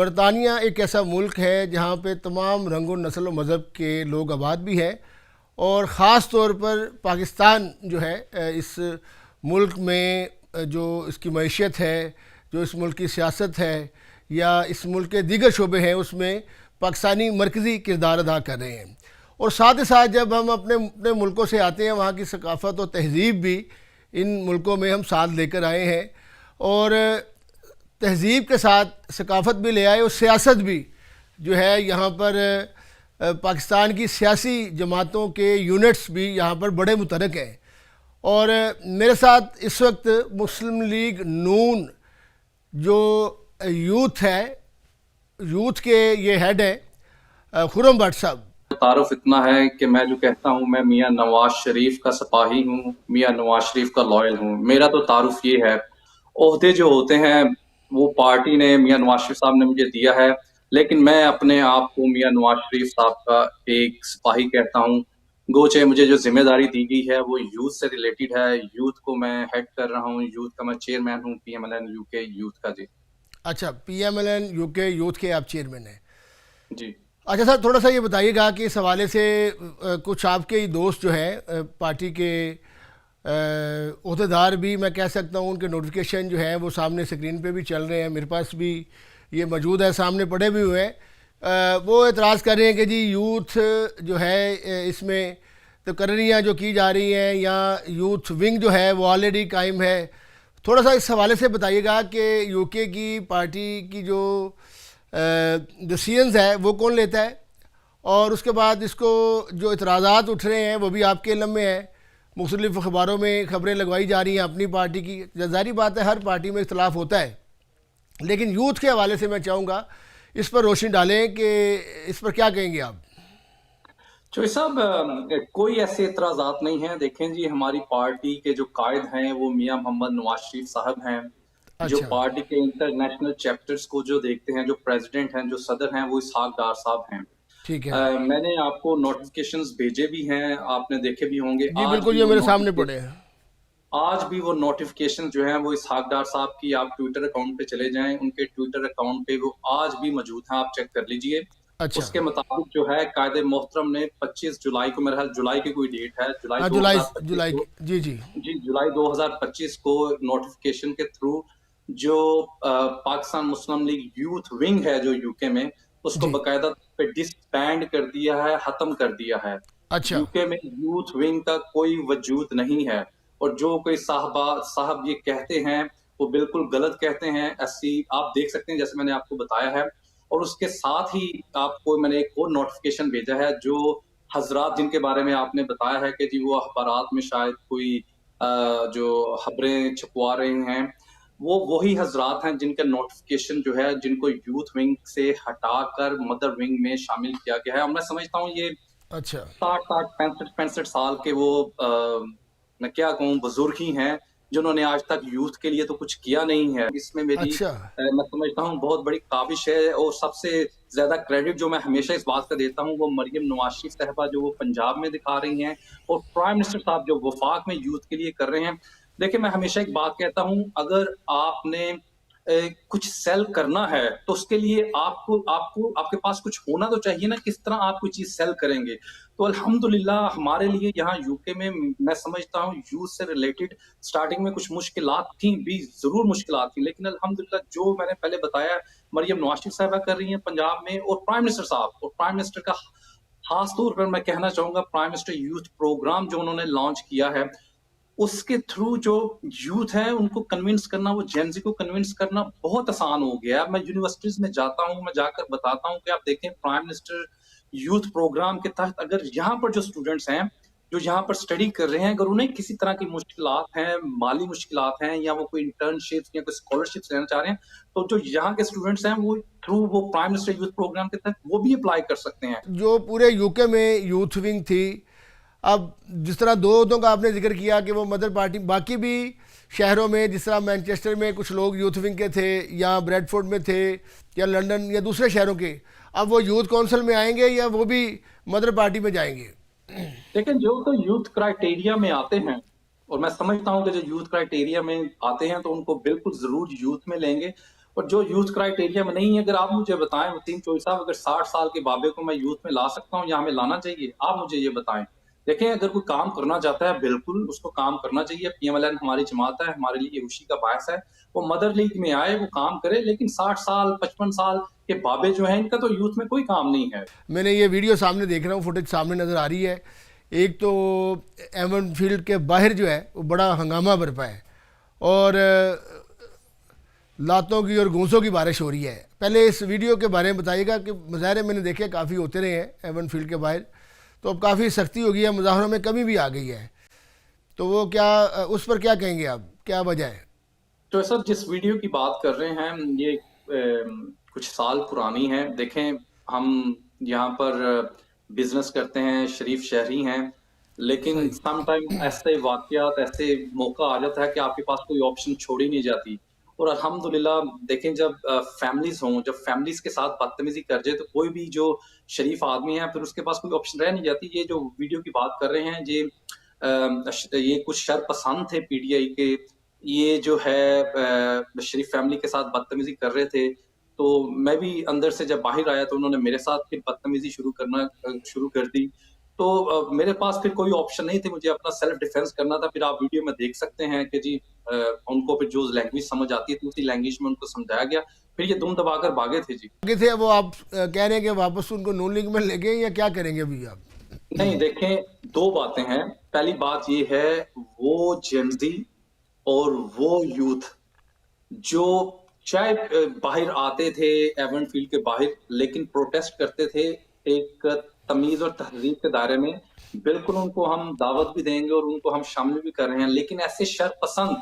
बरतानिया एक ऐसा मुल्क है जहाँ पे तमाम रंगों नस्ल व मज़हब के लोग आबाद भी हैं, और ख़ास तौर पर पाकिस्तान जो है इस मुल्क में जो इसकी मईशत है, जो इस मुल्क की सियासत है या इस मुल्क के दीगर शोबे हैं, उसमें पाकिस्तानी मरकज़ी किरदार अदा कर रहे हैं। और साथ ही साथ जब हम अपने अपने मुल्कों से आते हैं, वहाँ की सकाफ़त और तहज़ीब भी इन मुल्कों में हम साथ लेकर आए हैं, और तहज़ीब के साथ सकाफ़त भी ले आए और सियासत भी जो है यहाँ पर पाकिस्तान की सियासी जमातों के यूनिट्स भी यहाँ पर बड़े मुतरक हैं। और मेरे साथ इस वक्त मुस्लिम लीग नून जो यूथ है, यूथ के ये हेड हैं खुर्रम भट्ट साहब। तारुफ इतना है कि मैं जो कहता हूँ मैं मियाँ नवाज शरीफ का सिपाही हूँ, मियाँ नवाज शरीफ का लॉयल हूँ। मेरा तो तारुफ ये है, ओहदे जो होते हैं वो पार्टी ने, मियाँ नवाज शरीफ साहब ने मुझे दिया है, लेकिन मैं अपने आप को मियाँ नवाज शरीफ साहब का एक सिपाही कहता हूँ। गोचे मुझे जो जिम्मेदारी दी गई है वो यूथ से रिलेटेड है। यूथ को मैं हेड कर रहा हूँ, यूथ का मैं चेयरमैन हूँ, PMLN यूके यूथ का। जी अच्छा, PMLN यूके यूथ के आप चेयरमैन हैं। जी अच्छा सर, थोड़ा सा ये बताइएगा कि इस हवाले से कुछ आपके ही दोस्त जो हैं पार्टी के ओहदेदार भी मैं कह सकता हूँ, उनके नोटिफिकेशन जो है वो सामने स्क्रीन पे भी चल रहे हैं, मेरे पास भी ये मौजूद है, सामने पड़े भी हुए हैं। वो एतराज़ कर रहे हैं कि जी यूथ जो है इसमें तकर्रियाँ जो की जा रही हैं या यूथ विंग जो है वो ऑलरेडी कायम है। थोड़ा सा इस हवाले से बताइएगा कि यूके की पार्टी की जो डिसीजंस है वो कौन लेता है, और उसके बाद इसको जो इतराज़ात उठ रहे हैं वो भी आपके इल्म में है। मुख्तलिफ़ अखबारों में खबरें लगवाई जा रही हैं अपनी पार्टी की, ज़ाहिर बात है हर पार्टी में इख्तलाफ होता है, लेकिन यूथ के हवाले से मैं चाहूँगा इस पर रोशनी डालें कि इस पर क्या कहेंगे आप। चौधरी साहब, कोई ऐसे इतराज़ात नहीं है। देखें जी, हमारी पार्टी के जो कायद हैं वो मियाँ मोहम्मद नवाज शरीफ साहब हैं। जो अच्छा, पार्टी के इंटरनेशनल चैप्टर्स को जो देखते हैं, जो प्रेसिडेंट हैं, जो सदर हैं, वो इसहाक डार साहब हैं। ठीक है। मैंने आपको नोटिफिकेशंस भेजे भी हैं, आपने देखे भी होंगे। जी बिल्कुल, ये मेरे सामने पड़े हैं। आज भी वो नोटिफिकेशन जो है वो इसहाक डार साहब की, आप ट्विटर अकाउंट पे चले जाएं, उनके ट्विटर अकाउंट पे वो आज भी मौजूद हैं, आप चेक कर लीजिए। अच्छा। उसके मुताबिक जो है कायदे मोहतरम ने 25 जुलाई को, मेरा ख्याल जुलाई की कोई डेट है, जुलाई हाँ, जुलाई 2025 जुलाई को, की, जी जी। जी जुलाई 2025 को नोटिफिकेशन के थ्रू जो पाकिस्तान मुस्लिम लीग यूथ विंग है जो यूके में, उसको जी। बकायदा पे डिसबैंड कर दिया है, खत्म कर दिया है। अच्छा। यूके में यूथ विंग का कोई वजूद नहीं है, और जो कोई साहब ये कहते हैं वो बिल्कुल गलत कहते हैं। ऐसी आप देख सकते हैं जैसे मैंने आपको बताया है। और उसके साथ ही आपको मैंने एक और नोटिफिकेशन भेजा है, जो हजरात जिनके बारे में आपने बताया है कि जी वो अखबारात में शायद कोई जो खबरें छपवा रहे हैं, वो वही हजरात हैं जिनका नोटिफिकेशन जो है, जिनको यूथ विंग से हटाकर मदर विंग में शामिल किया गया है। और मैं समझता हूँ ये अच्छा। 60 65 साल के वो मैं क्या कहूँ बुजुर्ग ही हैं, जिन्होंने आज तक यूथ के लिए तो कुछ किया नहीं है। इसमें मेरी अच्छा। मैं समझता हूँ बहुत बड़ी काबिश है। और सबसे ज्यादा क्रेडिट जो मैं हमेशा इस बात का देता हूँ वो मरियम नवाज शरीफ साहबा जो वो पंजाब में दिखा रही हैं, और प्राइम मिनिस्टर साहब जो वफाक में यूथ के लिए कर रहे हैं। देखिए, मैं हमेशा एक बात कहता हूँ, अगर आपने कुछ सेल करना है तो उसके लिए आपको आपको आपके पास कुछ होना तो चाहिए ना, किस तरह आप कोई चीज सेल करेंगे। तो अल्हम्दुलिल्लाह हमारे लिए यहाँ यूके में मैं समझता हूँ यूथ से रिलेटेड स्टार्टिंग में कुछ मुश्किलात थी भी, जरूर मुश्किलात थी, लेकिन अल्हम्दुलिल्लाह जो मैंने पहले बताया, मरियम नवाज शरीफ साहबा कर रही हैं पंजाब में, और प्राइम मिनिस्टर साहब, और प्राइम मिनिस्टर का खास तौर पर मैं कहना चाहूंगा, प्राइम मिनिस्टर यूथ प्रोग्राम जो उन्होंने लॉन्च किया है, उसके थ्रू जो यूथ है उनको कन्विंस करना, वो जेनजी को कन्विंस करना बहुत आसान हो गया है। मैं यूनिवर्सिटीज में जाता हूँ, मैं जाकर बताता हूँ कि आप देखें प्राइम मिनिस्टर यूथ प्रोग्राम के तहत अगर यहाँ पर जो स्टूडेंट्स हैं, जो यहाँ पर स्टडी कर रहे हैं, अगर उन्हें किसी तरह की मुश्किलात हैं, माली मुश्किलात हैं, या वो कोई इंटर्नशिप या कोई स्कॉलरशिप लेना चाह रहे हैं, तो जो यहाँ के स्टूडेंट्स हैं वो थ्रू वो प्राइम मिनिस्टर यूथ प्रोग्राम के तहत वो भी अप्लाई कर सकते हैं। जो पूरे यूके में यूथ विंग थी, अब जिस तरह दो उहदों का आपने जिक्र किया कि वो मदर पार्टी, बाकी भी शहरों में जिस तरह मैनचेस्टर में कुछ लोग यूथ विंग के थे, या ब्रेडफोर्ड में थे, या लंदन या दूसरे शहरों के, अब वो यूथ काउंसिल में आएंगे या वो भी मदर पार्टी में जाएंगे। लेकिन जो तो यूथ क्राइटेरिया में आते हैं, और मैं समझता हूं कि जो यूथ क्राइटेरिया में आते हैं तो उनको बिल्कुल जरूर यूथ में लेंगे। और जो यूथ क्राइटेरिया में नहीं है, अगर आप मुझे बताएं वसीम चोई साहब, अगर 60 साल के बाबे को मैं यूथ में ला सकता हूँ या हमें लाना चाहिए, आप मुझे ये बताएं। देखें, अगर कोई काम करना चाहता है बिल्कुल उसको काम करना चाहिए। पीएमएलएन हमारी जमात है, हमारे लिए ये खुशी का बायस है। वो मदर लीग में आए, वो काम करे, लेकिन 60 साल 55 साल के बाबे जो हैं, इनका तो यूथ में कोई काम नहीं है। मैंने ये वीडियो सामने देख रहा हूँ, फुटेज सामने नज़र आ रही है। एक तो एवन फील्ड के बाहर जो है वो बड़ा हंगामा बरपा है और लातों की और घूंसों की बारिश हो रही है। पहले इस वीडियो के बारे में बताइएगा कि मुजाहरे मैंने देखे काफ़ी होते रहे हैं एवन फील्ड के बाहर, तो अब काफ़ी सख्ती हो गई है, मुजाहरों में कमी भी आ गई है, तो वो क्या उस पर क्या कहेंगे आप, क्या वजह है? तो सर, जिस वीडियो की बात कर रहे हैं ये कुछ साल पुरानी है। देखें, हम यहाँ पर बिजनेस करते हैं, शरीफ शहरी हैं, लेकिन सही। सम टाइम ऐसे वाकयात, ऐसे मौका आ जाता है कि आपके पास कोई ऑप्शन छोड़ी नहीं जाती। और अल्हम्दुलिल्लाह देखें, जब फैमिलीज हों, जब फैमिलीज के साथ बदतमीजी कर जाए तो कोई भी जो शरीफ आदमी है फिर उसके पास कोई ऑप्शन रह नहीं जाती। ये जो वीडियो की बात कर रहे हैं ये कुछ शरपसंद थे पीटीआई के, ये जो है शरीफ फैमिली के साथ बदतमीजी कर रहे थे। तो मैं भी अंदर से जब बाहर आया तो उन्होंने मेरे साथ फिर बदतमीजी शुरू कर दी। तो मेरे पास फिर कोई ऑप्शन नहीं थी, मुझे अपना सेल्फ डिफेंस करना था। फिर आप वीडियो में देख सकते हैं कि जी उनको फिर जो लैंग्वेज समझ आती थी उसी लैंग्वेज में उनको समझाया गया। फिर ये दुम दबाकर भागे थे जी। आगे थे वो, आप कह रहे हैं कि वापस उनको नून लीग में ले गए या क्या करेंगे अभी आप? नहीं, देखें, 2 बातें हैं। पहली बात ये है, वो जेन ज़ी और वो यूथ जो चाहे बाहर आते थे एवन फील्ड के बाहर, लेकिन प्रोटेस्ट करते थे एक तमीज और तहजीब के दायरे में। बिल्कुल उनको हम दावत भी देंगे और उनको हम शामिल भी कर रहे हैं, लेकिन ऐसे शरपसंद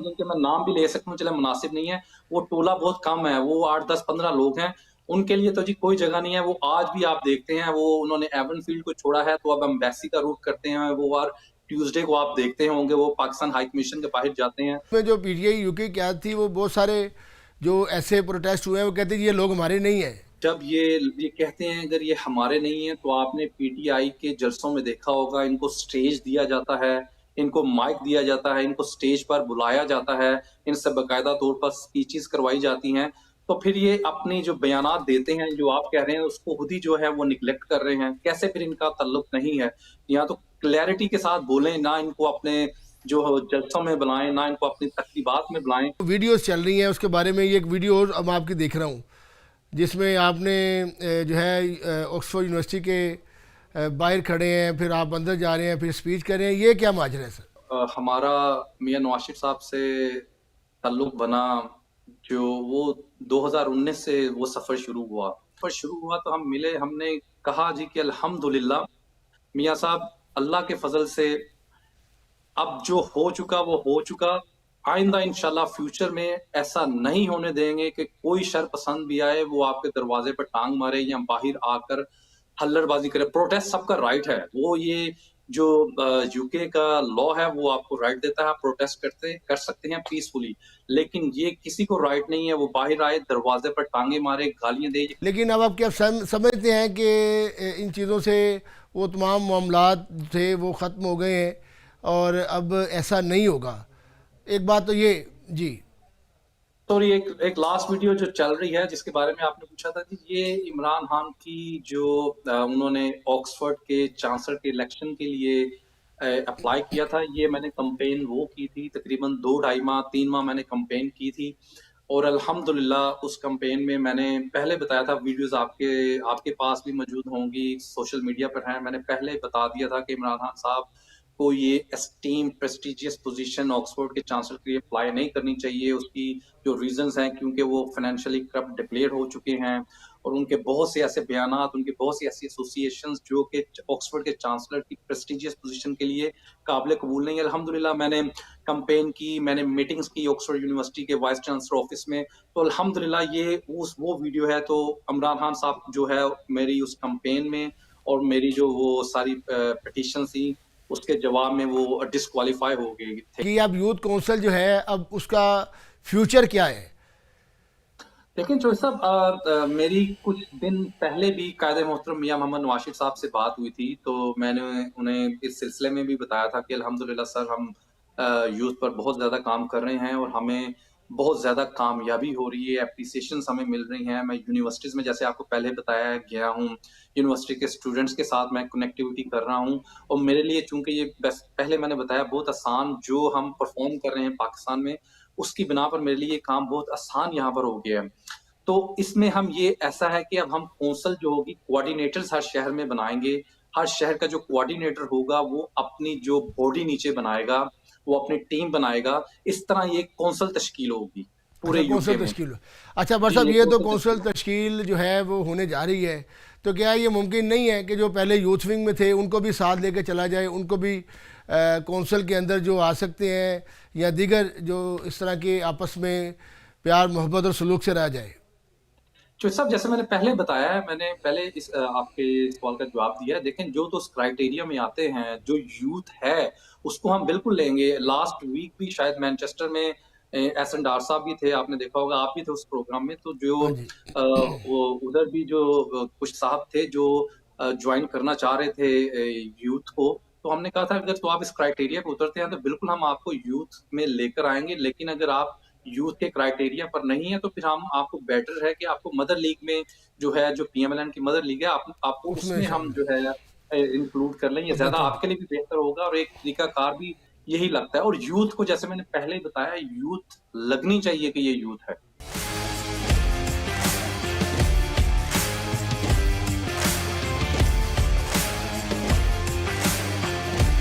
जिनके मैं नाम भी ले सकता हूँ, चले मुनासिब नहीं है, वो टोला बहुत कम है, वो 8 10 15 लोग हैं। उनके लिए तो जी कोई जगह नहीं है। वो आज भी आप देखते हैं, वो उन्होंने एवन फील्ड को छोड़ा है तो अब एम्बेसी का रुख करते हैं। वो हर ट्यूसडे को आप देखते होंगे, वो पाकिस्तान हाई कमीशन के बाहर जाते हैं। में जो पीटीआई यूके की आयत थी, वो बहुत सारे जो ऐसे प्रोटेस्ट हुए हैं वो कहते हैं ये लोग हमारे नहीं है। जब ये कहते हैं अगर ये हमारे नहीं है, तो आपने पीटीआई के जलसों में देखा होगा, इनको स्टेज दिया जाता है, इनको माइक दिया जाता है, इनको स्टेज पर बुलाया जाता है, इनसे बाकायदा तौर पर स्पीचेस करवाई जाती हैं। तो फिर ये अपनी जो बयानात देते हैं, जो आप कह रहे हैं, उसको खुद ही जो है वो निग्लेक्ट कर रहे हैं। कैसे फिर इनका ताल्लुक नहीं है? या तो क्लैरिटी के साथ बोलें, ना इनको अपने जो जलसों में बुलाएं, ना इनको अपनी तकरीबात में बुलाएं। वीडियोस चल रही हैं उसके बारे में, ये एक वीडियो और अब आपकी देख रहा हूँ जिसमें आपने जो है ऑक्सफोर्ड यूनिवर्सिटी के बाहर खड़े हैं, फिर आप अंदर जा रहे हैं, फिर स्पीच कर रहे हैं, ये क्या माजरा है सर? हमारा मियां नवाज शरीफ साहब से ताल्लुक बना जो वो 2019 से वो सफर शुरू हुआ तो हम मिले। हमने कहा जी कि अल्हम्दुलिल्लाह मियां साहब, अल्लाह के फजल से अब जो हो चुका वो हो चुका। आइंदा इंशाल्लाह फ्यूचर में ऐसा नहीं होने देंगे कि कोई शरपसंद भी आए वो आपके दरवाजे पर टांग मारे या बाहर आकर हल्लड़बाजी करे। प्रोटेस्ट सबका राइट है। वो ये जो यूके का लॉ है वो आपको राइट देता है, आप प्रोटेस्ट कर सकते हैं पीसफुली, लेकिन ये किसी को राइट नहीं है वो बाहर आए, दरवाजे पर टांगे मारे, गालियां दे। लेकिन अब आप क्या समझते हैं कि इन चीज़ों से वो तमाम मामलात थे वो ख़त्म हो गए हैं और अब ऐसा नहीं होगा? एक बात तो ये जी। सॉरी, एक लास्ट वीडियो जो चल रही है जिसके बारे में आपने पूछा था जी, ये इमरान खान की जो उन्होंने ऑक्सफोर्ड के चांसलर के इलेक्शन के लिए अप्लाई किया था। ये मैंने कंपेन वो की थी, तकरीबन 2 ढाई माह 3 माह मैंने कंपेन की थी। और अल्हम्दुलिल्लाह उस कंपेन में मैंने पहले बताया था, वीडियोस आपके पास भी मौजूद होंगी, सोशल मीडिया पर हैं। मैंने पहले बता दिया था कि इमरान खान साहब को ये एस्टीम प्रेस्टिजियस पोजीशन ऑक्सफोर्ड के चांसलर के लिए अप्लाई नहीं करनी चाहिए। उसकी जो रीजंस हैं, क्योंकि वो फाइनेंशियली करप्ट डिक्लेयर हो चुके हैं और उनके बहुत से ऐसे बयानात, उनके बहुत सी ऐसी एसोसिएशंस जो कि ऑक्सफोर्ड के चांसलर की प्रेस्टिजियस पोजीशन के लिए काबिल कबूल नहीं है। अल्हम्दुलिल्लाह मैंने कंपेन की, मैंने मीटिंग्स की ऑक्सफोर्ड यूनिवर्सिटी के वाइस चांसलर ऑफिस में। तो अल्हम्दुलिल्लाह ये वो वीडियो है। तो इमरान खान साहब जो है मेरी उस कंपेन में और मेरी जो वो सारी पिटीशन थी उसके जवाब में वो डिस्क्वालीफाई हो गए थे। कि अब यूथ काउंसिल जो है अब उसका फ्यूचर क्या है? लेकिन चौधरी साहब, मेरी कुछ दिन पहले भी कायदे मोहतरम मियां मोहम्मद नवाज शरीफ साहब से बात हुई थी, तो मैंने उन्हें इस सिलसिले में भी बताया था कि अल्हम्दुलिल्लाह सर, हम यूथ पर बहुत ज़्यादा काम कर रहे हैं और हमें बहुत ज़्यादा कामयाबी हो रही है, एप्रिसिएशंस हमें मिल रही हैं। मैं यूनिवर्सिटीज़ में जैसे आपको पहले बताया गया हूँ, यूनिवर्सिटी के स्टूडेंट्स के साथ मैं कनेक्टिविटी कर रहा हूँ और मेरे लिए चूँकि ये बस पहले मैंने बताया बहुत आसान जो हम परफ़ॉर्म कर रहे हैं पाकिस्तान में, उसकी बिना पर मेरे लिए ये काम बहुत आसान यहाँ पर हो गया है। तो इसमें हम ये ऐसा है कि अब हम कौंसल जो होगी कोऑर्डिनेटर्स हर शहर में बनाएँगे। हर शहर का जो कोऑर्डिनेटर होगा वो अपनी जो बॉडी नीचे बनाएगा, वो अपनी टीम बनाएगा। इस तरह ये कौंसल तश्कील होगी अच्छा, पूरे यूके कौंसल में। तश्कील हो। अच्छा भाई जी, साहब, ये ये तो कौंसल कौंसल तश्कील तश्कील जो है वो होने जा रही है, तो क्या ये मुमकिन नहीं है कि जो पहले यूथ विंग में थे उनको भी साथ लेके चला जाए, उनको भी कौंसल के अंदर जो आ सकते हैं, या दीगर जो इस तरह के आपस में प्यार मोहब्बत और सलूक से रह जाए? तो साहब जैसे मैंने पहले बताया है, मैंने पहले इस आपके सवाल का जवाब दिया है। देखें जो तो उस क्राइटेरिया में आते हैं, जो यूथ है, उसको हम बिल्कुल लेंगे। लास्ट वीक भी शायद मैनचेस्टर में एहसन डार साहब भी थे, आपने देखा होगा, आप भी थे उस प्रोग्राम में। तो जो हाँ जी। वो उधर भी जो कुछ साहब थे जो जॉइन करना चाह रहे थे यूथ को, तो हमने कहा था अगर तो आप इस क्राइटेरिया पे उतरते हैं तो बिल्कुल हम आपको यूथ में लेकर आएँगे। लेकिन अगर आप यूथ के क्राइटेरिया पर नहीं है तो फिर हम आपको बेटर है कि आपको मदर लीग में जो है, जो पीएमएलएन की मदर लीग है, आपको उसमें उसमें हम शामिल जो है इंक्लूड कर लें। ये ज़्यादा बेहतर। आपके लिए भी बेहतर होगा और एक तरीका-कार भी यही लगता है। और यूथ को जैसे मैंने पहले ही बताया, यूथ लगनी चाहिए कि ये यूथ है।